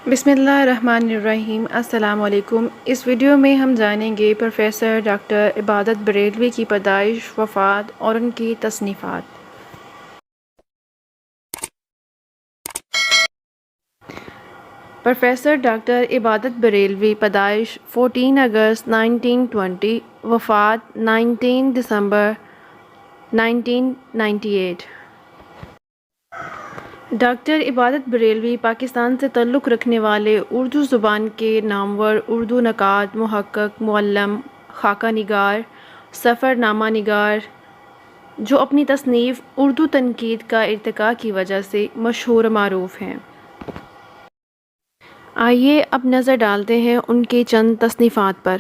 بسم اللہ الرحمن الرحیم۔ السلام علیکم۔ اس ویڈیو میں ہم جانیں گے پروفیسر ڈاکٹر عبادت بریلوی کی پیدائش، وفات اور ان کی تصنیفات۔ پروفیسر ڈاکٹر عبادت بریلوی پیدائش 14 اگست 1920، وفات 19 دسمبر 1998۔ ڈاکٹر عبادت بریلوی پاکستان سے تعلق رکھنے والے اردو زبان کے نامور اردو نقاد، محقق، معلم، خاکہ نگار، سفر نامہ نگار جو اپنی تصنیف اردو تنقید کا ارتقاء کی وجہ سے مشہور و معروف ہیں۔ آئیے اب نظر ڈالتے ہیں ان کی چند تصنیفات پر۔